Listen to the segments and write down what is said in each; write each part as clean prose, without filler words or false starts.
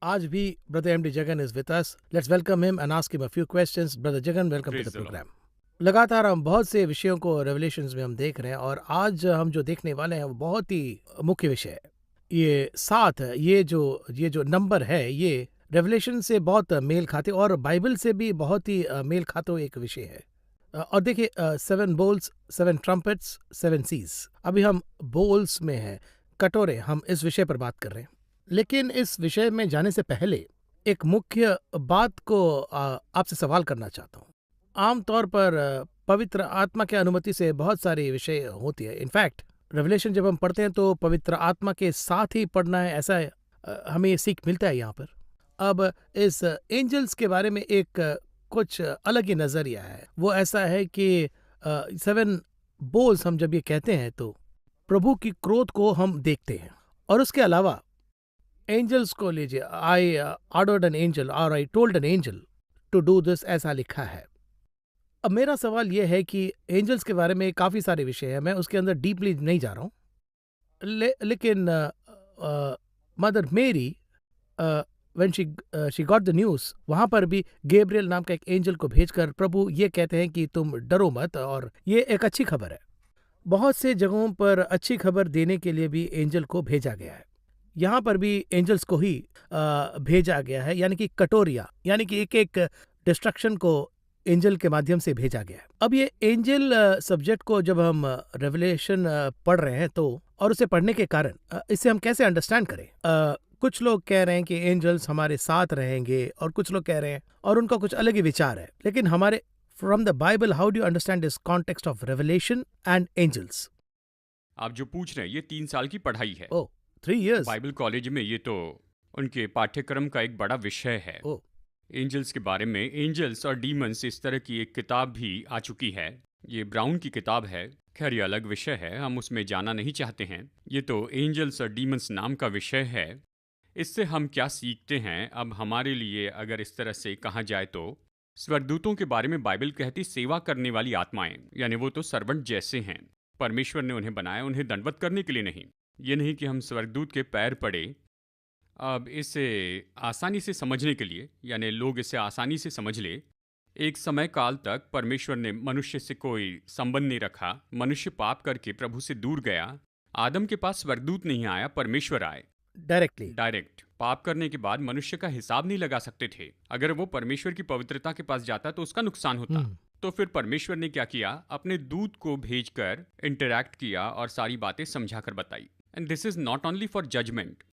आज भी brother MD Jagan is with us. Let's welcome him and ask him a few questions. Brother Jagan, welcome to the praise the Lord. Program. लगातार हम बहुत से विषयों को रेवलेशंस में हम देख रहे हैं और आज हम जो देखने वाले हैं वो बहुत ही मुख्य विषय है. ये 7, ये जो नंबर है, ये रेवलेशन से बहुत मेल खाते और बाइबल से भी बहुत ही मेल खाता हुआ एक विषय है. और देखिए, 7 बोल्स, 7 ट्रम्पेट्स, 7 सीज. अभी हम बोल्स में हैं, कटोरे, हम इस विषय पर बात कर रहे हैं. लेकिन इस विषय में जाने से पहले एक मुख्य बात को आपसे सवाल करना चाहता हूँ. आमतौर पर पवित्र आत्मा की अनुमति से बहुत सारी विषय होती है. इनफैक्ट रेवलेशन जब हम पढ़ते हैं तो पवित्र आत्मा के साथ ही पढ़ना है, ऐसा हमें ये सीख मिलता है यहाँ पर. अब इस एंजल्स के बारे में एक कुछ अलग ही नज़रिया है. वो ऐसा है कि 7 बोल्स हम जब ये कहते हैं तो प्रभु की क्रोध को हम देखते हैं. और उसके अलावा एंजल्स को लीजिए, आई ऑर्डर्ड एन एंजल और I told an angel to do this, ऐसा लिखा है. अब मेरा सवाल यह है कि एंजल्स के बारे में काफ़ी सारे विषय हैं, मैं उसके अंदर डीपली नहीं जा रहा हूँ. लेकिन मदर मेरी, when she got the news, वहाँ पर भी गैब्रियल नाम का एक एंजल को भेजकर प्रभु ये कहते हैं कि तुम डरो मत, और ये एक अच्छी खबर है. बहुत से जगहों पर अच्छी खबर देने के लिए भी एंजल को भेजा गया है. यहाँ पर भी एंजल्स को ही भेजा गया है, यानी कि कटोरिया, यानी कि एक एक डिस्ट्रक्शन को एंजल के माध्यम से भेजा गया है. अब ये एंजल सब्जेक्ट को जब हम रेवलेशन पढ़ रहे हैं तो, और उसे पढ़ने के कारण इसे हम कैसे अंडरस्टैंड करें. कुछ लोग कह रहे हैं कि एंजल्स हमारे साथ रहेंगे और कुछ लोग कह रहे हैं, और उनका कुछ अलग ही विचार है. लेकिन हमारे from the Bible, how do you understand this context of Revelation and angels? आप जो पूछ रहे हैं ये 3 साल की पढ़ाई है। ओ, 3 years. बाइबल कॉलेज में ये तो उनके पाठ्यक्रम का एक बड़ा विषय है। ओ, एंजल्स के बारे में, एंजल्स और डीमंस, इस तरह की एक किताब भी आ चुकी है। ये ब्राउन की किताब है। खैर, ये अलग विषय है, हम उसमें जाना नहीं चाहते हैं। ये तो एंजल्स और डीमंस नाम का विषय है। इससे हम क्या सीखते हैं? अब हमारे लिए अगर इस तरह से कहा जाए तो स्वर्गदूतों के बारे में बाइबल कहती सेवा करने वाली आत्माएं, यानी वो तो सर्वेंट जैसे हैं। परमेश्वर ने उन्हें बनाया, उन्हें दंडवत करने के लिए नहीं। ये नहीं कि हम स्वर्गदूत के पैर पड़े। अब इसे आसानी से समझने के लिए, यानी लोग इसे आसानी से समझ ले, एक समय काल तक परमेश्वर ने मनुष्य से कोई संबंध नहीं रखा। मनुष्य पाप करके प्रभु से दूर गया। आदम के पास स्वर्गदूत नहीं आया, परमेश्वर आए डायरेक्टली. डायरेक्ट। पाप करने के बाद मनुष्य का हिसाब नहीं लगा सकते थे। अगर वो परमेश्वर की पवित्रता के पास जाता तो उसका नुकसान होता। तो फिर परमेश्वर ने क्या किया? अपने दूत को भेजकर इंटरैक्ट किया और सारी बातें समझाकर बताई। And this is not only for judgment.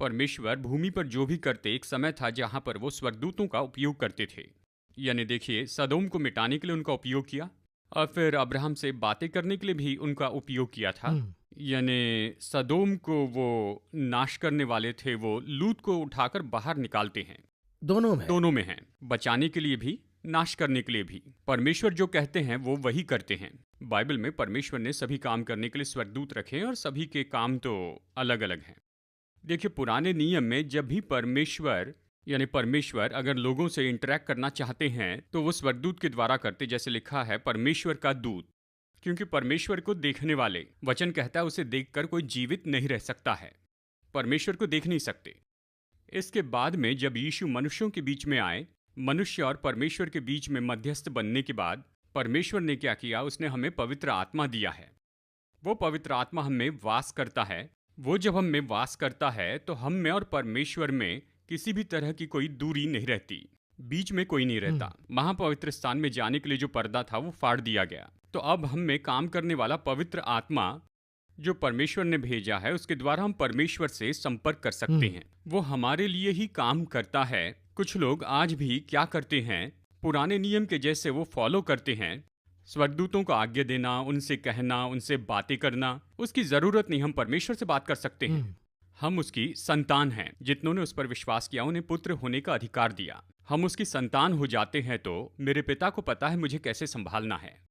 परमेश्वर भूमि पर जो भी करते, एक समय था जहां पर वो स्वर्गदूतों का उपयोग करते थे। यानी देखिए, सदोम को मिटाने के लिए उनका उपयोग किया, और फिर अब्राहम से बातें करने के लिए भी उनका उपयोग किया था। यानी सदोम को वो नाश करने वाले थे, वो लूत को उठाकर बाहर निकालते हैं। दोनों में हैं, बचाने के लिए भी, नाश करने के लिए भी। परमेश्वर जो कहते हैं वो वही करते हैं। बाइबल में परमेश्वर ने सभी काम करने के लिए स्वर्गदूत रखे हैं, और सभी के काम तो अलग अलग हैं। देखिए, पुराने नियम में जब भी परमेश्वर अगर लोगों से इंटरैक्ट करना चाहते हैं तो वो स्वर्गदूत के द्वारा करते। जैसे लिखा है, परमेश्वर का दूत, क्योंकि परमेश्वर को देखने वाले, वचन कहता है, उसे देखकर कोई जीवित नहीं रह सकता है। परमेश्वर को देख नहीं सकते। इसके बाद में जब यीशु मनुष्यों के बीच में आए, मनुष्य और परमेश्वर के बीच में मध्यस्थ बनने के बाद परमेश्वर ने क्या किया? उसने हमें पवित्र आत्मा दिया है। वो पवित्र आत्मा हम में वास करता है। वो जब हम में वास करता है तो हम में और परमेश्वर में किसी भी तरह की कोई दूरी नहीं रहती, बीच में कोई नहीं रहता। महापवित्र स्थान में जाने के लिए जो पर्दा था वो फाड़ दिया गया। तो अब हम में काम करने वाला पवित्र आत्मा जो परमेश्वर ने भेजा है, उसके द्वारा हम परमेश्वर से संपर्क कर सकते हैं। वो हमारे लिए ही काम करता है। कुछ लोग आज भी क्या करते हैं? पुराने नियम के जैसे वो फॉलो करते हैं। स्वर्गदूतों को आज्ञा देना, उनसे कहना, उनसे बातें करना, उसकी जरूरत नहीं। हम परमेश्वर से बात कर सकते हैं। हम उसकी संतान हैं। जितनों ने उस पर विश्वास किया, उन्हें पुत्र होने का अधिकार दिया। हम उसकी संतान हो जाते हैं तो मेरे पिता को पता है मुझे कैसे संभालना है।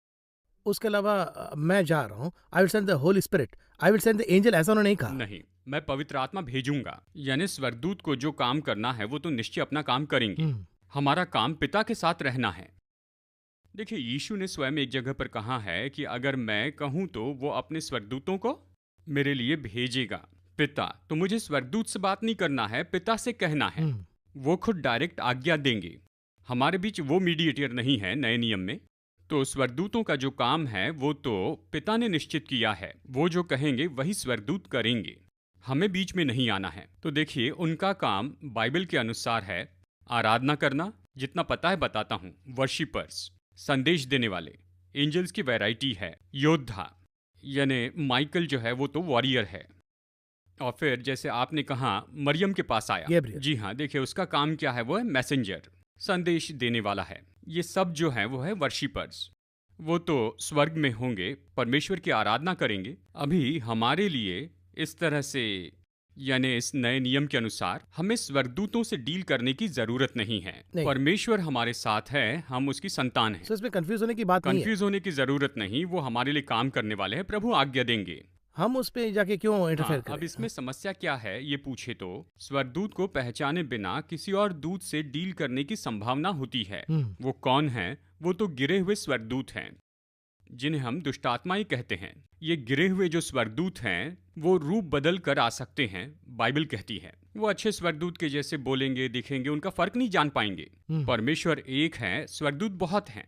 उसके अलावा मैं जा रहा हूँ, I will send the Holi spirit, I will send the angel, ऐसा उन्होंने नहीं कहा. नहीं, मैं पवित्र आत्मा भेजूंगा। यानी स्वर्गदूत को जो काम करना है वो तो निश्चय अपना काम करेंगे। हमारा काम पिता के साथ रहना है। देखिए, यीशु ने स्वयं एक जगह पर कहा है कि अगर मैं कहूं तो वो अपने स्वर्गदूतों को मेरे लिए भेजेगा। पिता, तो मुझे स्वर्गदूत से बात नहीं करना है, पिता से कहना है। वो खुद डायरेक्ट आज्ञा देंगे। हमारे बीच वो मीडिएटर नहीं है नए नियम में। तो स्वर्गदूतों का जो काम है वो तो पिता ने निश्चित किया है। वो जो कहेंगे वही स्वर्गदूत करेंगे, हमें बीच में नहीं आना है। तो देखिए, उनका काम बाइबल के अनुसार है आराधना करना। जितना पता है बताता हूँ। वर्शिपर्स, संदेश देने वाले। एंजल्स की वैरायटी है। योद्धा, यानी माइकल जो है वो तो वॉरियर है। और फिर जैसे आपने कहा मरियम के पास आया, गैब्रियल। जी हाँ, देखिए उसका काम क्या है, वो है मैसेंजर, संदेश देने वाला है। ये सब जो है वो है वर्शिपर्स। वो तो स्वर्ग में होंगे, परमेश्वर की आराधना करेंगे। अभी हमारे लिए इस तरह से, यानी इस नए नियम के अनुसार हमें स्वर्गदूतों से डील करने की जरूरत नहीं है। नहीं। परमेश्वर हमारे साथ है, हम उसकी संतान हैं। सो इसमें कंफ्यूज होने की बात नहीं है। कंफ्यूज होने की जरूरत नहीं, वो हमारे लिए काम करने वाले हैं। प्रभु आज्ञा देंगे। हम उस पे जाके क्यों इंटरफेयर हाँ, करें? अब इसमें समस्या क्या है ये पूछे तो स्वर्गदूत को पहचाने बिना किसी और दूत से डील करने की संभावना होती है। वो कौन है? वो तो गिरे हुए स्वर्गदूत हैं, जिन्हें हम दुष्टात्माएं कहते हैं। ये गिरे हुए जो स्वर्गदूत हैं वो रूप बदल कर आ सकते हैं, बाइबल कहती है। वो अच्छे स्वर्गदूत के जैसे बोलेंगे, दिखेंगे, उनका फर्क नहीं जान पाएंगे। परमेश्वर एक है, स्वर्गदूत बहुत हैं।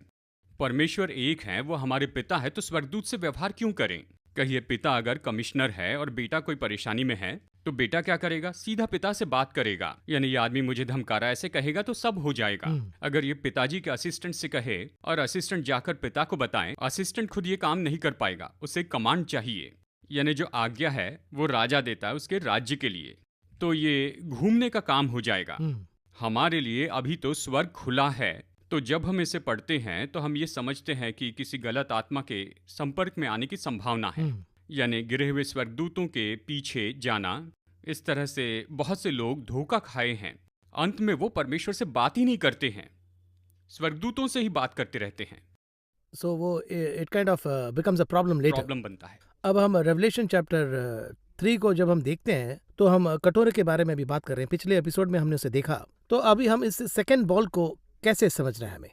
परमेश्वर एक है, वो हमारे पिता है, तो स्वर्गदूत से व्यवहार क्यों करें? कहिए पिता अगर कमिश्नर है और बेटा कोई परेशानी में है तो बेटा क्या करेगा? सीधा पिता से बात करेगा। यानी ये आदमी मुझे धमका रहा है, ऐसे कहेगा तो सब हो जाएगा। अगर ये पिताजी के असिस्टेंट से कहे और असिस्टेंट जाकर पिता को बताए, असिस्टेंट खुद ये काम नहीं कर पाएगा, उसे कमांड चाहिए। यानी जो आज्ञा है वो राजा देता है उसके राज्य के लिए, तो ये घूमने का काम हो जाएगा। हमारे लिए अभी तो स्वर्ग खुला है, तो जब हम इसे पढ़ते हैं तो हम ये समझते हैं कि किसी गलत आत्मा के संपर्क में आने की संभावना है। यानी गिरे हुए स्वर्गदूतों के पीछे जाना। इस तरह से बहुत से लोग धोखा खाए हैं। अंत में वो परमेश्वर से बात ही नहीं करते हैं, स्वर्गदूतों से ही बात करते रहते हैं। सो वो it kind of becomes a problem later. Problem बनता है। अब हम रेवलेशन चैप्टर 3 को जब हम देखते हैं तो हम कटोरे के बारे में भी बात कर रहे हैं। पिछले एपिसोड में हमने उसे देखा, तो अभी हम इस सेकेंड बॉल को कैसे समझ रहे हैं हमें?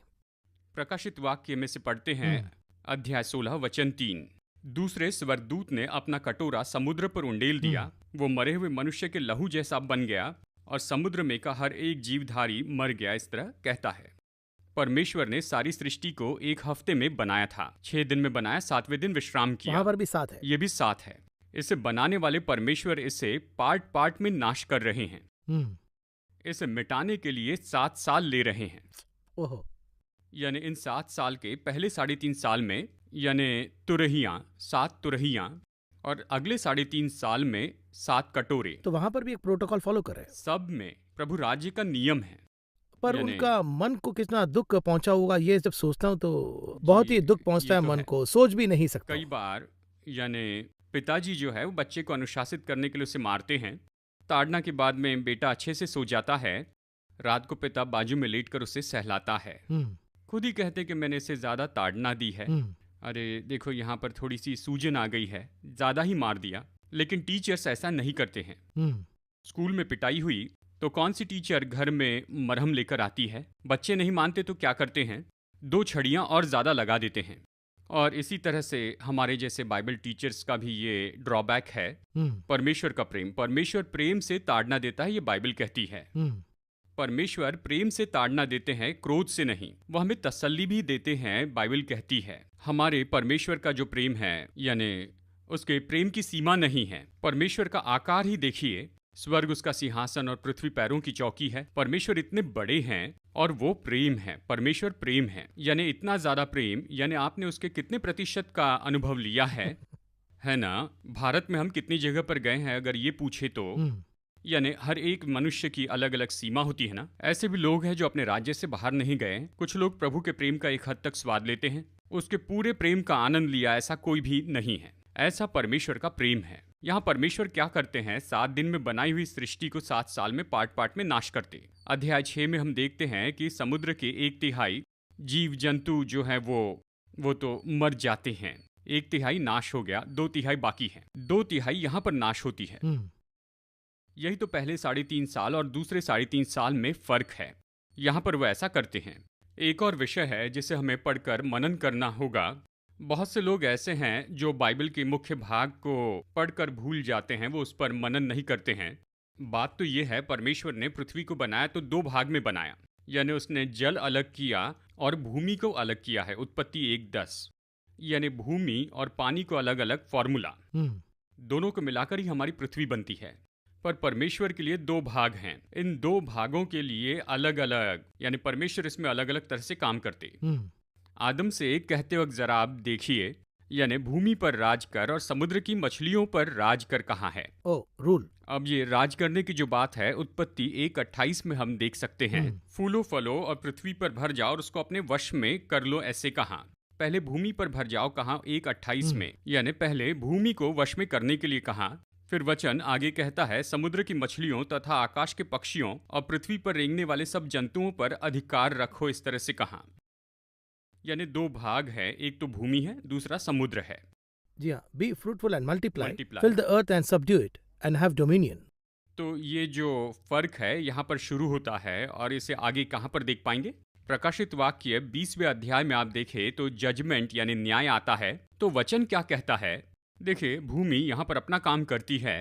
प्रकाशित वाक्य में से पढ़ते हैं, अध्याय 16 वचन 3। दूसरे स्वर्गदूत ने अपना कटोरा समुद्र पर उंडेल दिया। वो मरे हुए मनुष्य के लहू जैसा बन गया और समुद्र में का हर एक जीवधारी मर गया। इस तरह कहता है। परमेश्वर ने सारी सृष्टि को एक हफ्ते में बनाया था। 6 दिन में बनाया, 7वें दिन विश्राम किया। वहां पर भी 7 है। ये भी 7 है। इसे बनाने वाले परमेश्वर इसे पार्ट पार्ट में नाश कर रहे हैं। इसे मिटाने के लिए 7 साल ले रहे हैं। ओहो। यानी इन 7 साल के पहले 3.5 साल में, यानी तुरहियां, 7 तुरहियां, और अगले 3.5 साल में 7 कटोरे। तो वहां पर भी एक प्रोटोकॉल फॉलो कर रहे हैं। सब में प्रभु राज्य का नियम है। पर उनका मन को कितना दुख पहुंचा होगा, ये जब सोचता हूँ तो बहुत ही दुख पहुंचता है मन को, सोच भी नहीं सकता। कई बार यानी पिताजी जो है वो बच्चे को अनुशासित करने के लिए उसे मारते हैं। ताड़ना के बाद में बेटा अच्छे से सो जाता है। रात को पिता बाजू में लेटकर उसे सहलाता है। खुद ही कहते कि मैंने इसे ज्यादा ताड़ना दी है। अरे देखो यहाँ पर थोड़ी सी सूजन आ गई है, ज्यादा ही मार दिया। लेकिन टीचर्स ऐसा नहीं करते हैं। स्कूल में पिटाई हुई तो कौन सी टीचर घर में मरहम लेकर आती है? बच्चे नहीं मानते तो क्या करते हैं? 2 छड़ियाँ और ज़्यादा लगा देते हैं। और इसी तरह से हमारे जैसे बाइबल टीचर्स का भी ये ड्रॉबैक है। परमेश्वर का प्रेम, परमेश्वर प्रेम से ताड़ना देता है, ये बाइबल कहती है। परमेश्वर प्रेम से ताड़ना देते हैं, क्रोध से नहीं। वह हमें तसल्ली भी देते हैं, बाइबल कहती है। हमारे परमेश्वर का जो प्रेम है, यानी उसके प्रेम की सीमा नहीं है। परमेश्वर का आकार ही देखिए, स्वर्ग उसका सिंहासन और पृथ्वी पैरों की चौकी है। परमेश्वर इतने बड़े हैं और वो प्रेम है। परमेश्वर प्रेम है, यानी इतना ज्यादा प्रेम। यानी आपने उसके कितने प्रतिशत का अनुभव लिया है ना? भारत में हम कितनी जगह पर गए हैं अगर ये पूछे तो, यानी हर एक मनुष्य की अलग अलग सीमा होती है ना। ऐसे भी लोग हैं जो अपने राज्य से बाहर नहीं गए। कुछ लोग प्रभु के प्रेम का एक हद तक स्वाद लेते हैं, उसके पूरे प्रेम का आनंद लिया ऐसा कोई भी नहीं है। ऐसा परमेश्वर का प्रेम है। यहाँ परमेश्वर क्या करते हैं? 7 दिन में बनाई हुई सृष्टि को 7 साल में पार्ट पार्ट में नाश करते। अध्याय 6 में हम देखते हैं कि समुद्र के 1/3 जीव जंतु जो है वो तो मर जाते हैं। 1/3 नाश हो गया, 2/3 बाकी है। 2/3 यहाँ पर नाश होती है। यही तो पहले 3.5 साल और दूसरे 3.5 साल में फर्क है। यहाँ पर वो ऐसा करते हैं। एक और विषय है जिसे हमें पढ़कर मनन करना होगा, बहुत से लोग ऐसे हैं जो बाइबल के मुख्य भाग को पढ़कर भूल जाते हैं, वो उस पर मनन नहीं करते हैं। बात तो ये है, परमेश्वर ने पृथ्वी को बनाया तो दो भाग में बनाया, यानी उसने जल अलग किया और भूमि को अलग किया है। उत्पत्ति 1:10। यानी भूमि और पानी को अलग अलग फॉर्मूला, हम्म। दोनों को मिलाकर ही हमारी पृथ्वी बनती है। पर परमेश्वर के लिए दो भाग हैं, इन दो भागों के लिए अलग अलग, यानी परमेश्वर इसमें अलग अलग तरह से काम करते। हम्म। आदम से एक कहते वक्त जरा आप देखिए, यानी भूमि पर राज कर और समुद्र की मछलियों पर राज कर कहाँ है। ओ, रूल। अब ये राज करने की जो बात है, उत्पत्ति 1:28 में हम देख सकते हैं, फूलो फलो और पृथ्वी पर भर जाओ और उसको अपने वश में कर लो, ऐसे कहा। पहले भूमि पर भर जाओ कहा 1:28 में, यानी पहले भूमि को वश में करने के लिए कहा। फिर वचन आगे कहता है, समुद्र की मछलियों तथा आकाश के पक्षियों और पृथ्वी पर रेंगने वाले सब जंतुओं पर अधिकार रखो, इस तरह से कहा। यानी दो भाग है, एक तो भूमि है, दूसरा समुद्र है। जी हाँ, be fruitful and multiply, Multiply. Fill the earth and subdue it and have dominion. तो ये जो फर्क है यहाँ पर शुरू होता है, और इसे आगे कहाँ पर देख पाएंगे? प्रकाशित वाक्य 20वें अध्याय में आप देखें तो जजमेंट यानी न्याय आता है। तो वचन क्या कहता है? देखिए, भूमि यहाँ पर अपना काम करती है,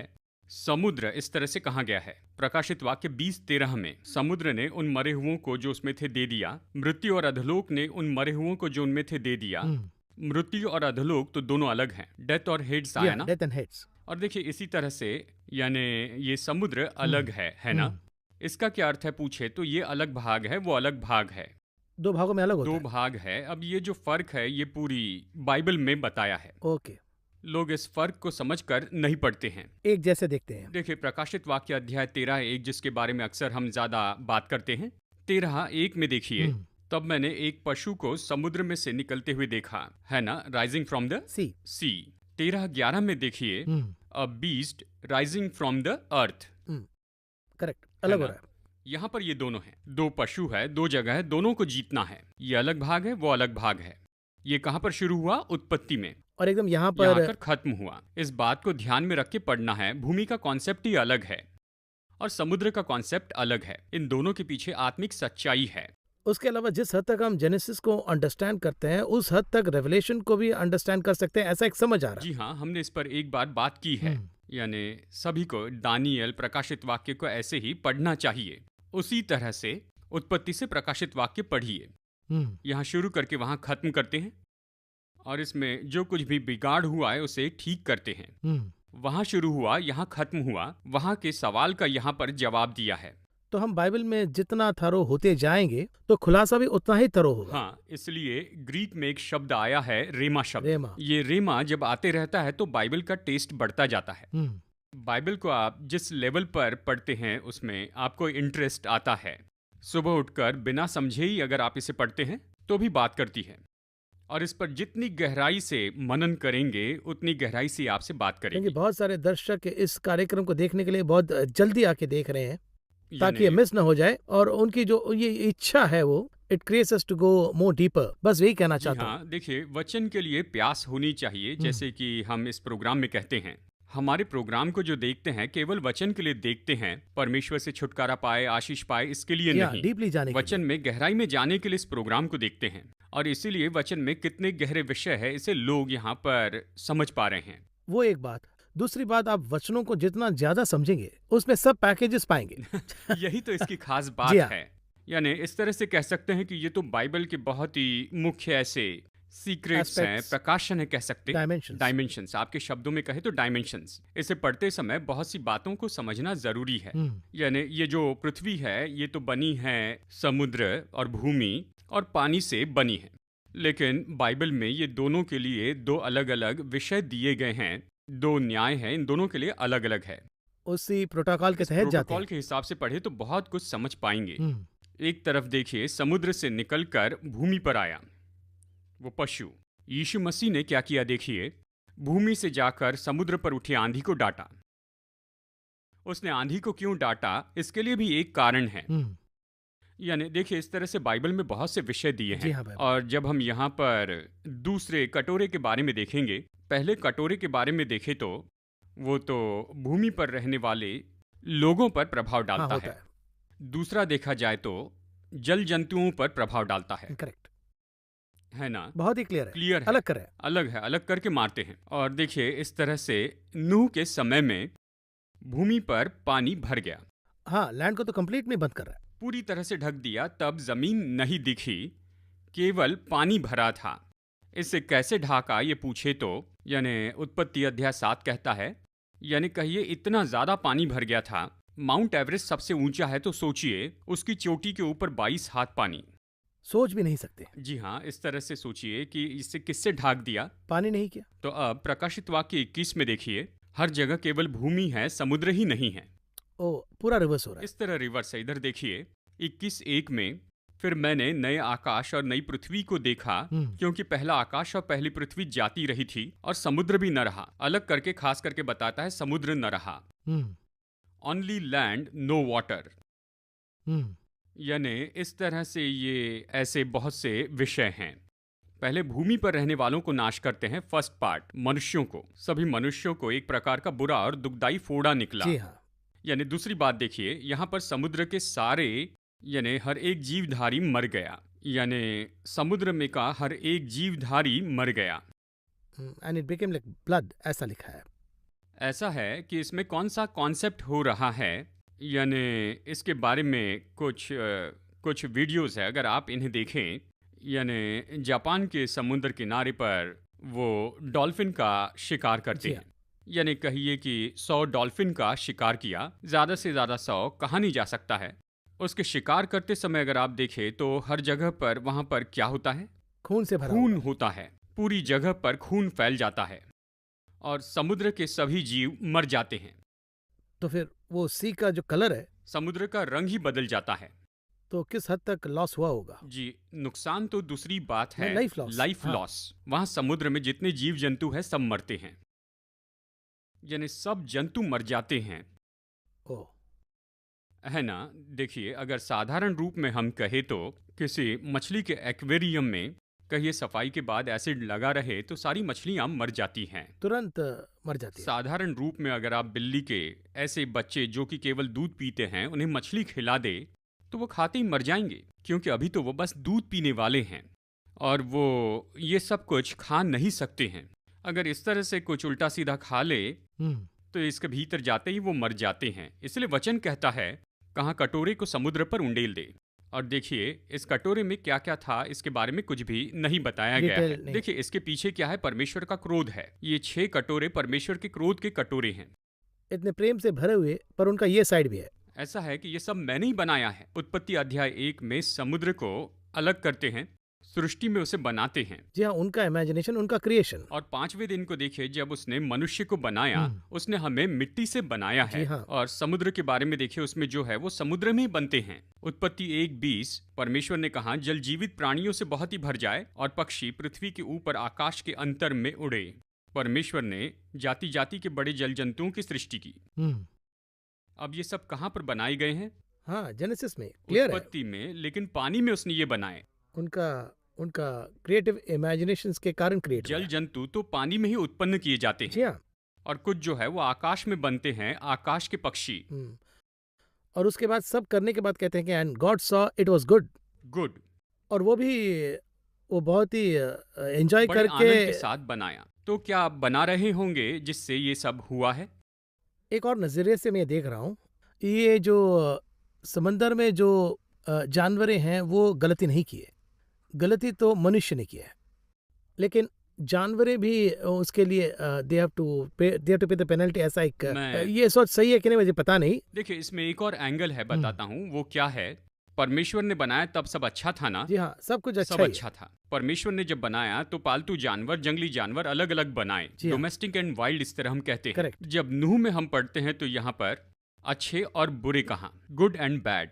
समुद्र इस तरह से कहा गया है। प्रकाशित वाक्य 20:13 में, समुद्र ने उन मरे हुओं को जो उसमें थे दे दिया, मृत्यु और अधलोक ने उन मरे हुओं को जो उनमें थे दे दिया। मृत्यु और अधलोक तो दोनों अलग हैं, डेथ और हेड्स आया ना। Death and heads. और देखिए इसी तरह से, यानी ये समुद्र अलग है ना। इसका क्या अर्थ है पूछे तो ये अलग भाग है, वो अलग भाग है, दो भागों में अलग होता दो है। भाग है। अब ये जो फर्क है ये पूरी बाइबल में बताया है। ओके। लोग इस फर्क को समझकर नहीं पढ़ते हैं, एक जैसे देखते हैं। देखिए प्रकाशित वाक्य अध्याय 13:1, जिसके बारे में अक्सर हम ज्यादा बात करते हैं, 13:1 में देखिए, तब मैंने एक पशु को समुद्र में से निकलते हुए देखा, है ना, राइजिंग फ्रॉम द सी। 13:11 में देखिए, a beast rising from the earth. Correct, अलग हो रहा है। यहाँ पर ये दोनों हैं, दो पशु है, दो जगह है, दोनों को जीतना है। ये अलग भाग है, वो अलग भाग है। ये कहाँ पर शुरू हुआ? उत्पत्ति में, और एकदम यहाँ पर खत्म हुआ। इस बात को ध्यान में रख के पढ़ना है। भूमि का कॉन्सेप्ट ही अलग है और समुद्र का कॉन्सेप्ट अलग है। इन दोनों के पीछे आत्मिक सच्चाई है। उसके अलावा जिस हद तक हम जेनेसिस को अंडरस्टैंड करते हैं, उस हद तक रेवलेशन को भी अंडरस्टैंड कर सकते हैं, ऐसा एक समझ आ रहा है। जी हाँ, हमने इस पर एक बार बात की है। यानी सभी को दानियल प्रकाशित वाक्य को ऐसे ही पढ़ना चाहिए, उसी तरह से उत्पत्ति से प्रकाशित वाक्य पढ़िए। यहाँ शुरू करके वहाँ खत्म करते हैं, और इसमें जो कुछ भी बिगाड़ हुआ है उसे ठीक करते हैं। वहाँ शुरू हुआ, यहाँ खत्म हुआ, वहाँ के सवाल का यहाँ पर जवाब दिया है। तो हम बाइबल में जितना थरो होते जाएंगे तो खुलासा भी उतना ही थरो होगा। हाँ, इसलिए ग्रीक में एक शब्द आया है, रेमा शब्द। रेमा। ये रेमा जब आते रहता है तो बाइबल का टेस्ट बढ़ता जाता है। बाइबल को आप जिस लेवल पर पढ़ते हैं उसमें आपको इंटरेस्ट आता है। सुबह उठकर बिना समझे ही अगर आप इसे पढ़ते हैं तो भी बात करती है, और इस पर जितनी गहराई से मनन करेंगे उतनी गहराई से आपसे बात करेंगे। क्योंकि बहुत सारे दर्शक इस कार्यक्रम को देखने के लिए बहुत जल्दी आके देख रहे हैं, ताकि ये मिस ना हो जाए, और उनकी जो ये इच्छा है वो it creates us to go more deeper. बस यही कहना चाहता हूँ। हाँ, देखिए वचन के लिए प्यास होनी चाहिए। जैसे कि हम इस प्रोग्राम में कहते हैं, हमारे प्रोग्राम को जो देखते हैं केवल वचन के लिए देखते हैं, परमेश्वर से छुटकारा पाए, आशीष पाए, इसके लिए नहीं, डीपली जाने के वचन में गहराई में जाने के लिए इस प्रोग्राम को देखते हैं। और इसीलिए वचन में कितने गहरे विषय है इसे लोग यहाँ पर समझ पा रहे हैं। वो एक बात। दूसरी बात, आप वचनों को जितना ज्यादा समझेंगे उसमें सब पैकेजेस पाएंगे। यही तो इसकी खास बात है। यानी इस तरह से कह सकते हैं कि ये तो बाइबल के बहुत ही मुख्य ऐसे सीक्रेट्स हैं, प्रकाशन है कह सकते हैं, डायमेंशंस। आपके शब्दों में कहे तो डायमेंशंस। इसे पढ़ते समय बहुत सी बातों को समझना जरूरी है। यानी ये जो पृथ्वी है ये तो बनी है समुद्र और भूमि और पानी से बनी है, लेकिन बाइबल में ये दोनों के लिए दो अलग अलग विषय दिए गए हैं, दो न्याय हैं, इन दोनों के लिए अलग अलग है। उसी प्रोटोकॉल के तहत जाते हैं। प्रोटोकॉल के हिसाब से पढ़े तो बहुत कुछ समझ पाएंगे। एक तरफ देखिए, समुद्र से निकलकर भूमि पर आया वो पशु, यीशु मसीह ने क्या किया? देखिए, भूमि से जाकर समुद्र पर उठी आंधी को डांटा। उसने आंधी को क्यों डांटा, इसके लिए भी एक कारण है। यानी देखिए, इस तरह से बाइबल में बहुत से विषय दिए हैं। हाँ, और जब हम यहाँ पर दूसरे कटोरे के बारे में देखेंगे, पहले कटोरे के बारे में देखें तो वो तो भूमि पर रहने वाले लोगों पर प्रभाव डालता है। दूसरा देखा जाए तो जल जंतुओं पर प्रभाव डालता है। करेक्ट। है ना? बहुत ही क्लियर है। क्लियर है, अलग करें। अलग है, अलग करके मारते हैं। और देखिए इस तरह से नूह के समय में भूमि पर पानी भर गया, हाँ, लैंड को तो कंप्लीट में बंद कर रहा है। पूरी तरह से ढक दिया। तब जमीन नहीं दिखी, केवल पानी भरा था। इससे कैसे ढाका ये पूछे तो यानी उत्पत्ति अध्याय 7 कहता है, यानी कहिए इतना ज्यादा पानी भर गया था। माउंट एवरेस्ट सबसे ऊंचा है तो सोचिए उसकी चोटी के ऊपर 22 हाथ पानी। सोच भी नहीं सकते। जी हाँ, इस तरह से सोचिए कि इसे किससे ढाक दिया। पानी नहीं किया। तो अब प्रकाशित वाक्य 21 में देखिए, हर जगह केवल भूमि है, समुद्र ही नहीं है। ओ, पूरा रिवर्स हो रहा है। इस तरह रिवर्स है। इधर देखिए 21:1 में, फिर मैंने नए आकाश और नई पृथ्वी को देखा, क्योंकि पहला आकाश और पहली पृथ्वी जाती रही थी और समुद्र भी न रहा। अलग करके खास करके बताता है समुद्र न रहा। Hmm. Only land no water. Hmm. यानी इस तरह से ये ऐसे बहुत से विषय हैं। पहले भूमि पर रहने वालों को नाश करते हैं, फर्स्ट पार्ट मनुष्यों को, सभी मनुष्यों को एक प्रकार का बुरा और दुखदाई फोड़ा निकला। जी हाँ। यानी दूसरी बात देखिए, यहाँ पर समुद्र के सारे यानी हर एक जीवधारी मर गया। यानी समुद्र में का हर एक जीवधारी मर गया। And it became like blood, ऐसा लिखा है। ऐसा है कि इसमें कौन सा कॉन्सेप्ट हो रहा है, यानी इसके बारे में कुछ वीडियोस है, अगर आप इन्हें देखें। यानी जापान के समुद्र किनारे पर वो डॉल्फिन का शिकार करते जी हैं। यानी कहिए कि 100 डॉल्फिन का शिकार किया, ज़्यादा से ज़्यादा 100 कहा नहीं जा सकता है। उसके शिकार करते समय अगर आप देखें तो हर जगह पर वहाँ पर क्या होता है, खून से भरा खून हुआ। होता है। पूरी जगह पर खून फैल जाता है और समुद्र के सभी जीव मर जाते हैं। तो फिर वो सी का जो कलर है, समुद्र का रंग ही बदल जाता है। तो किस हद तक लॉस हुआ होगा। जी, नुकसान तो दूसरी बात है, लाइफ लॉस। लाइफ हाँ। लॉस। वहाँ समुद्र में जितने जीव जंतु हैं सब मरते हैं, यानी सब जंतु मर जाते हैं, ओ। है ना? देखिए अगर साधारण रूप में हम कहें तो किसी मछली के एक्वेरियम में कहिए सफाई के बाद एसिड लगा रहे तो सारी मछलियां मर जाती हैं, तुरंत मर जाती है। साधारण रूप में अगर आप बिल्ली के ऐसे बच्चे जो कि केवल दूध पीते हैं उन्हें मछली खिला दे तो वो खाते ही मर जाएंगे, क्योंकि अभी तो वो बस दूध पीने वाले हैं और वो ये सब कुछ खा नहीं सकते हैं। अगर इस तरह से कुछ उल्टा सीधा खा ले तो इसके भीतर जाते ही वो मर जाते हैं। इसलिए वचन कहता है, कहाँ कटोरे को समुद्र पर उंडेल दे। और देखिए इस कटोरे में क्या क्या था इसके बारे में कुछ भी नहीं बताया गया डिटेल है। नहीं। देखिए इसके पीछे क्या है, परमेश्वर का क्रोध है। ये 6 कटोरे परमेश्वर के क्रोध के कटोरे हैं। इतने प्रेम से भरे हुए, पर उनका ये साइड भी है। ऐसा है कि ये सब मैंने ही बनाया है। उत्पत्ति अध्याय 1 में समुद्र को अलग करते हैं, सृष्टि में उसे बनाते हैं। जी हाँ, उनका इमेजिनेशन, उनका क्रिएशन। और 5वें दिन को देखिए, जब उसने मनुष्य को बनाया उसने हमें मिट्टी से बनाया जी है। हाँ। और समुद्र के बारे में देखिए, उसमें जो है वो समुद्र में ही बनते हैं। उत्पत्ति 1:20 परमेश्वर ने कहा, जल जीवित प्राणियों से बहुत ही भर जाए और पक्षी पृथ्वी के ऊपर आकाश के अंतर में उड़े। परमेश्वर ने जाति जाति के बड़े जल जंतुओं की सृष्टि की। अब ये सब कहाँ पर बनाए गए हैं? हाँ, जेनेसिस में क्लियर है। उत्पत्ति में, लेकिन पानी में उसने ये बनाए। उनका उनका क्रिएटिव इमेजिनेशंस के कारण क्रिएट जल जंतु तो पानी में ही उत्पन्न किए जाते जी हैं, हाँ। और कुछ जो है वो आकाश में बनते हैं, आकाश के पक्षी। और उसके बाद सब करने के बाद कहते हैं कि and God saw it was good. Good. और वो बहुत ही एंजॉय बड़े करके आनंद के साथ बनाया। तो क्या आप बना रहे होंगे जिससे ये सब हुआ है? एक और नजरिए से मैं देख रहा हूँ, ये जो समंदर में जो जानवरें हैं वो गलती नहीं किए, गलती तो मनुष्य ने किया है। लेकिन जानवरें भी उसके लिए दे हैव टू पे द पेनल्टी। ऐसा एक ये सोच सही है कि नहीं मुझे पता नहीं। देखिए इसमें एक और एंगल है, बताता हूँ वो क्या है। परमेश्वर ने बनाया तब सब अच्छा था ना? जी हाँ, सब कुछ अच्छा सब ही अच्छा था। परमेश्वर ने जब बनाया तो पालतू जानवर, जंगली जानवर अलग अलग बनाए, डोमेस्टिक एंड वाइल्ड इस तरह हम कहते हैं। करेक्ट। जब नूह में हम पढ़ते हैं तो यहाँ पर अच्छे और बुरे कहा, गुड एंड बैड।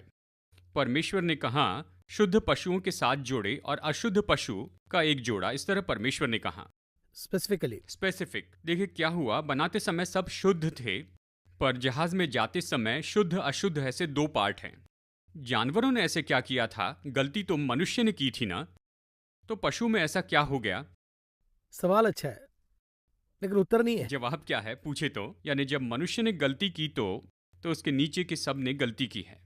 परमेश्वर ने कहा शुद्ध पशुओं के साथ जोड़े और अशुद्ध पशु का एक जोड़ा, इस तरह परमेश्वर ने कहा स्पेसिफिक। देखिए क्या हुआ, बनाते समय सब शुद्ध थे, पर जहाज में जाते समय शुद्ध अशुद्ध ऐसे 2 पार्ट हैं। जानवरों ने ऐसे क्या किया था? गलती तो मनुष्य ने की थी ना, तो पशु में ऐसा क्या हो गया? सवाल अच्छा है लेकिन उत्तर नहीं है। जवाब क्या है पूछे तो, यानी जब मनुष्य ने गलती की तो उसके नीचे के सब ने गलती की है।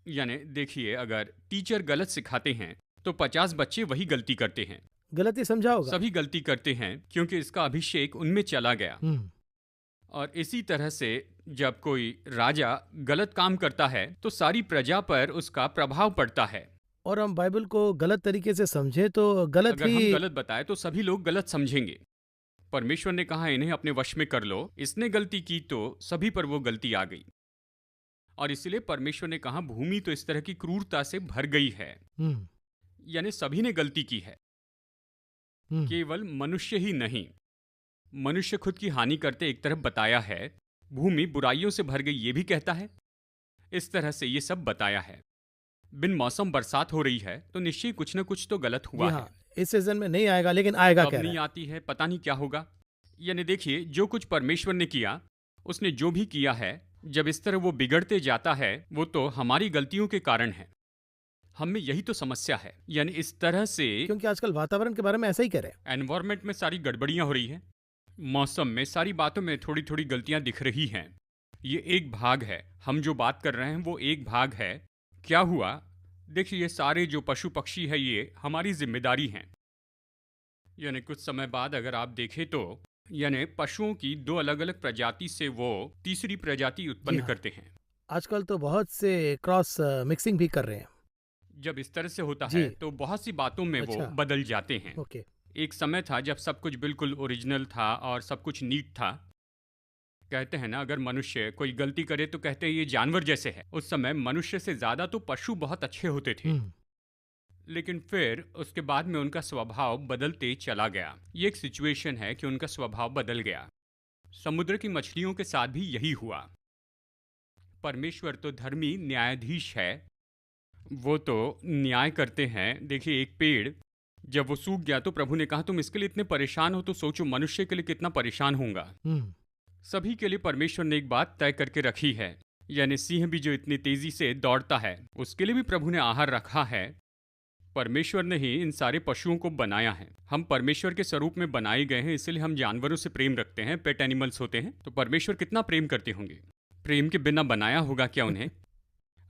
यानी देखिए अगर टीचर गलत सिखाते हैं तो 50 बच्चे वही गलती करते हैं। गलती समझा होगा। सभी गलती करते हैं क्योंकि इसका अभिषेक उनमें चला गया। हम्म। और इसी तरह से जब कोई राजा गलत काम करता है तो सारी प्रजा पर उसका प्रभाव पड़ता है। और हम बाइबल को गलत तरीके से समझे तो गलत अगर हम ही। गलत बताएं तो सभी लोग गलत समझेंगे। परमेश्वर ने कहा इन्हें अपने वश में कर लो, इसने गलती की तो सभी पर वो गलती आ गई। और इसलिए परमेश्वर ने कहा भूमि तो इस तरह की क्रूरता से भर गई है, हम्म। यानी सभी ने गलती की है, हम्म। केवल मनुष्य ही नहीं। मनुष्य खुद की हानि करते एक तरफ बताया है, भूमि बुराइयों से भर गई ये भी कहता है। इस तरह से ये सब बताया है। बिन मौसम बरसात हो रही है तो निश्चय कुछ न कुछ तो गलत जी हुआ हाँ, है। इस सीजन में नहीं आएगा लेकिन आएगा अब कह रहा नहीं है। आती है, पता नहीं क्या होगा। यानी देखिए, जो कुछ परमेश्वर ने किया, उसने जो भी किया है, जब इस तरह वो बिगड़ते जाता है वो तो हमारी गलतियों के कारण है। हम में यही तो समस्या है। यानी इस तरह से क्योंकि आजकल वातावरण के बारे में ऐसा ही कह रहे हैं। एनवायरमेंट में सारी गड़बड़ियां हो रही हैं, मौसम में सारी बातों में थोड़ी थोड़ी गलतियां दिख रही हैं। ये एक भाग है, हम जो बात कर रहे हैं वो एक भाग है। क्या हुआ, देखिए ये सारे जो पशु पक्षी है ये हमारी जिम्मेदारी हैं। यानी कुछ समय बाद अगर आप देखें तो यानी पशुओं की दो अलग अलग प्रजाति से वो तीसरी प्रजाति जी उत्पन्न हाँ, करते हैं। आजकल तो बहुत से क्रॉस मिक्सिंग भी कर रहे हैं। जब इस तरह से होता जी। है तो बहुत सी बातों में वो अच्छा। बदल जाते हैं। ओके। एक समय था जब सब कुछ बिल्कुल ओरिजिनल था और सब कुछ नीट था। कहते हैं ना, अगर मनुष्य कोई गलती करे तो कहते हैं ये जानवर जैसे है। उस समय मनुष्य से ज्यादा तो पशु बहुत अच्छे होते थे। हम्म। लेकिन फिर उसके बाद में उनका स्वभाव बदलते चला गया। ये एक सिचुएशन है कि उनका स्वभाव बदल गया। समुद्र की मछलियों के साथ भी यही हुआ। परमेश्वर तो धर्मी न्यायाधीश है, वो तो न्याय करते हैं। देखिए, एक पेड़ जब वो सूख गया तो प्रभु ने कहा तुम इसके लिए इतने परेशान हो तो सोचो मनुष्य के लिए कितना परेशान होगा। हम्म। सभी के लिए परमेश्वर ने एक बात तय करके रखी है। यानी सिंह भी जो इतनी तेजी से दौड़ता है उसके लिए भी प्रभु ने आहार रखा है। परमेश्वर ने ही इन सारे पशुओं को बनाया है। हम परमेश्वर के स्वरूप में बनाए गए हैं, इसलिए हम जानवरों से प्रेम रखते हैं, पेट एनिमल्स होते हैं। तो परमेश्वर कितना प्रेम करते होंगे, प्रेम के बिना बनाया होगा क्या उन्हें?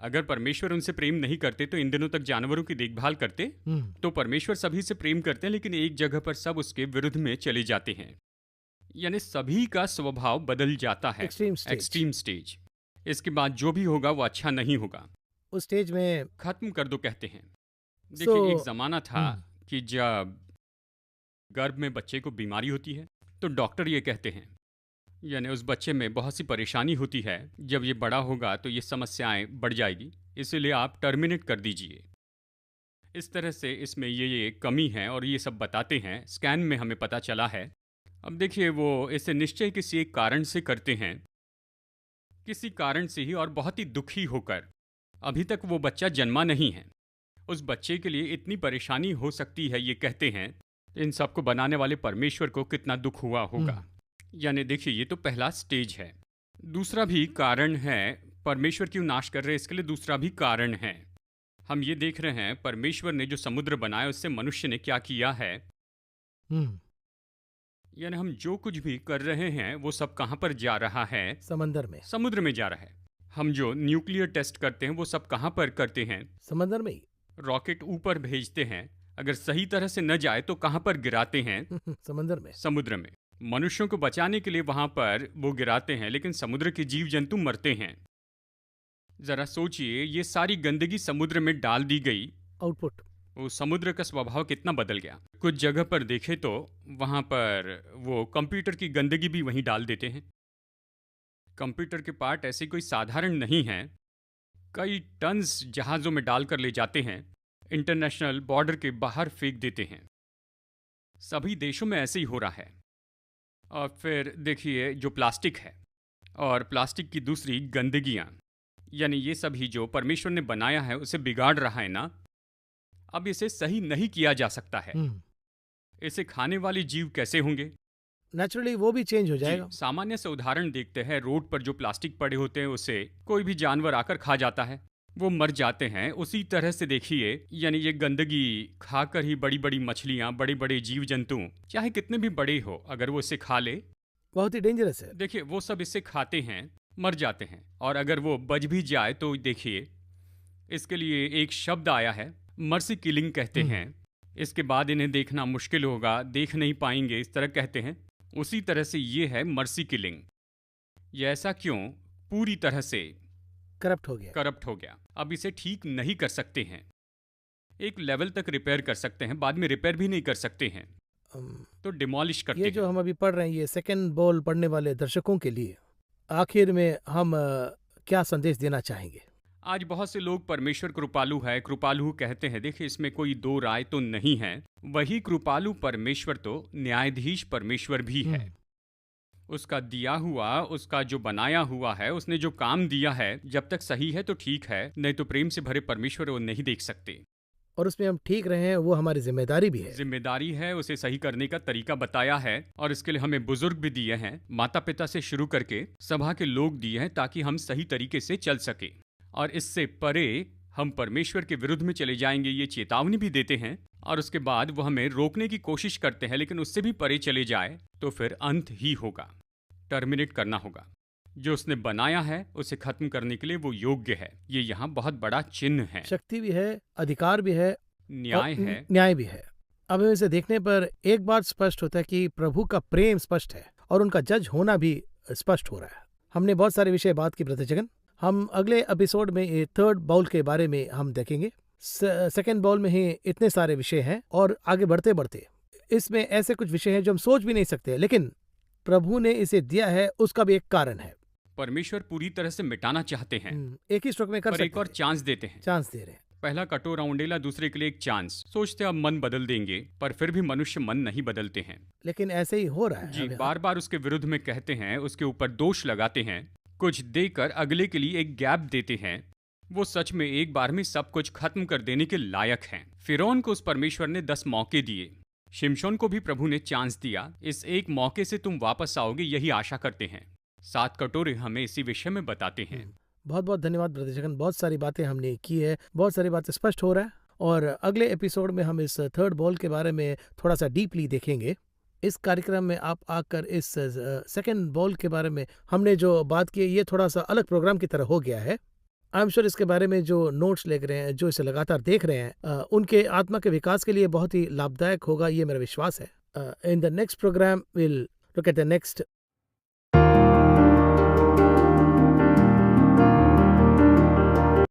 अगर परमेश्वर उनसे प्रेम नहीं करते तो इन दिनों तक जानवरों की देखभाल करते। हम्म। तो परमेश्वर सभी से प्रेम करते हैं, लेकिन एक जगह पर सब उसके विरुद्ध में चले जाते हैं। यानी सभी का स्वभाव बदल जाता है। Extreme stage. Extreme stage. इसके बाद जो भी होगा वो अच्छा नहीं होगा, उस स्टेज में। खत्म कर दो कहते हैं। सो देखिए, एक जमाना था हम्म। कि जब गर्भ में बच्चे को बीमारी होती है तो डॉक्टर ये कहते हैं, यानी उस बच्चे में बहुत सी परेशानी होती है, जब ये बड़ा होगा तो ये समस्याएं बढ़ जाएगी, इसीलिए आप टर्मिनेट कर दीजिए। इस तरह से इसमें ये कमी है और ये सब बताते हैं। स्कैन में हमें पता चला है। अब देखिए, वो इसे निश्चय किसी एक कारण से करते हैं, किसी कारण से ही, और बहुत ही दुखी होकर। अभी तक वो बच्चा जन्मा नहीं है, उस बच्चे के लिए इतनी परेशानी हो सकती है। ये कहते हैं इन सबको बनाने वाले परमेश्वर को कितना दुख हुआ होगा। यानी देखिए, ये तो पहला स्टेज है। दूसरा भी कारण है, परमेश्वर क्यों नाश कर रहे हैं इसके लिए दूसरा भी कारण है। हम ये देख रहे हैं परमेश्वर ने जो समुद्र बनाया उससे मनुष्य ने क्या किया है। हम्म। यानी हम जो कुछ भी कर रहे हैं वो सब कहाँ पर जा रहा है? समंदर में। समुद्र में जा रहा है। हम जो न्यूक्लियर टेस्ट करते हैं वो सब कहाँ पर करते हैं? समंदर में ही। रॉकेट ऊपर भेजते हैं, अगर सही तरह से न जाए तो कहाँ पर गिराते हैं? समंदर में। समुद्र में। मनुष्यों को बचाने के लिए वहां पर वो गिराते हैं, लेकिन समुद्र के जीव जंतु मरते हैं। जरा सोचिए, ये सारी गंदगी समुद्र में डाल दी गई, आउटपुट। वो समुद्र का स्वभाव कितना बदल गया। कुछ जगह पर देखे तो वहां पर वो कंप्यूटर की गंदगी भी वहीं डाल देते हैं। कंप्यूटर के पार्ट ऐसे कोई साधारण नहीं हैं, कई टन्स जहाज़ों में डालकर ले जाते हैं, इंटरनेशनल बॉर्डर के बाहर फेंक देते हैं। सभी देशों में ऐसे ही हो रहा है। और फिर देखिए, जो प्लास्टिक है और प्लास्टिक की दूसरी गंदगियाँ, यानी ये सभी जो परमेश्वर ने बनाया है उसे बिगाड़ रहा है ना। अब इसे सही नहीं किया जा सकता है। इसे खाने वाले जीव कैसे होंगे? नेचुरली वो भी चेंज हो जाएगा। जी, सामान्य से उदाहरण देखते हैं। रोड पर जो प्लास्टिक पड़े होते हैं उसे कोई भी जानवर आकर खा जाता है, वो मर जाते हैं। उसी तरह से देखिए, यानी ये गंदगी खाकर ही बड़ी बड़ी मछलियाँ, बड़े बड़े जीव जंतु, चाहे कितने भी बड़े हो, अगर वो इसे खा ले, बहुत ही डेंजरस है। देखिए वो सब इसे खाते हैं, मर जाते हैं। और अगर वो बच भी जाए तो देखिए, इसके लिए एक शब्द आया है, मर्सी किलिंग कहते हैं। इसके बाद इन्हें देखना मुश्किल होगा, देख नहीं पाएंगे, इस तरह कहते हैं। उसी तरह से ये है मर्सी किलिंग। ये ऐसा क्यों? पूरी तरह से करप्ट हो गया। करप्ट हो गया। अब इसे ठीक नहीं कर सकते हैं। एक लेवल तक रिपेयर कर सकते हैं, बाद में रिपेयर भी नहीं कर सकते हैं, तो डिमोलिश करते ये जो हैं। हम अभी पढ़ रहे हैं, ये सेकंड बॉल पढ़ने वाले दर्शकों के लिए आखिर में हम क्या संदेश देना चाहेंगे? आज बहुत से लोग परमेश्वर कृपालु है, कृपालु कहते हैं। देखिए, इसमें कोई दो राय तो नहीं है। वही कृपालु परमेश्वर तो न्यायाधीश परमेश्वर भी है। उसका दिया हुआ, उसका जो बनाया हुआ है, उसने जो काम दिया है, जब तक सही है तो ठीक है, नहीं तो प्रेम से भरे परमेश्वर वो नहीं देख सकते। और उसमें हम ठीक रहे हैं, वो हमारी जिम्मेदारी भी है। जिम्मेदारी है, उसे सही करने का तरीका बताया है, और इसके लिए हमें बुजुर्ग भी दिए हैं, माता पिता से शुरू करके सभा के लोग दिए हैं, ताकि हम सही तरीके से चल सके। और इससे परे हम परमेश्वर के विरुद्ध में चले जाएंगे, ये चेतावनी भी देते हैं। और उसके बाद वो हमें रोकने की कोशिश करते हैं, लेकिन उससे भी परे चले जाए तो फिर अंत ही होगा, टर्मिनेट करना होगा। जो उसने बनाया है उसे खत्म करने के लिए वो योग्य है। ये यहाँ बहुत बड़ा चिन्ह है। शक्ति भी है, अधिकार भी है, न्याय और है। न्याय भी है। अब इसे देखने पर एक बात स्पष्ट होता है कि प्रभु का प्रेम स्पष्ट है और उनका जज होना भी स्पष्ट हो रहा है। हमने बहुत सारे विषय बात की ब्रदर जगन। हम अगले एपिसोड में ये थर्ड बाउल के बारे में हम देखेंगे। सेकंड बाउल में ही इतने सारे विषय हैं, और आगे बढ़ते बढ़ते इसमें ऐसे कुछ विषय हैं जो हम सोच भी नहीं सकते, लेकिन प्रभु ने इसे दिया है, उसका भी एक कारण है। परमेश्वर पूरी तरह से मिटाना चाहते हैं, एक ही स्ट्रोक में कर पर एक और सकते चांस देते हैं। चांस दे रहे हैं। पहला कटोरा उंडेला, दूसरे के लिए एक चांस। सोचते अब मन बदल देंगे, पर फिर भी मनुष्य मन नहीं बदलते हैं। लेकिन ऐसे ही हो रहा है जी, अब यहाँ। बार बार उसके विरुद्ध में कहते हैं, उसके ऊपर दोष लगाते हैं, कुछ देकर अगले के लिए एक गैप देते हैं। वो सच में एक बार में सब कुछ खत्म कर देने के लायक हैं। फिरौन को उस परमेश्वर ने 10 मौके दिए, शिमशोन को भी प्रभु ने चांस दिया। इस एक मौके से तुम वापस आओगे, यही आशा करते हैं। 7 कटोरे हमें इसी विषय में बताते हैं। बहुत बहुत धन्यवाद ब्रदर जगन। बहुत सारी बातें हमने की है, बहुत सारी बातें स्पष्ट हो रहा है, और अगले एपिसोड में हम इस थर्ड बॉल के बारे में थोड़ा सा डीपली देखेंगे। इस कार्यक्रम में आप आकर इस सेकंड बॉल के बारे में हमने जो बात की, ये थोड़ा सा अलग प्रोग्राम की तरह हो गया है। आई एम श्योर इसके बारे में जो नोट्स ले रहे हैं, जो इसे लगातार देख रहे हैं, उनके आत्मा के विकास के लिए बहुत ही लाभदायक होगा, ये मेरा विश्वास है। In the next program will look at the next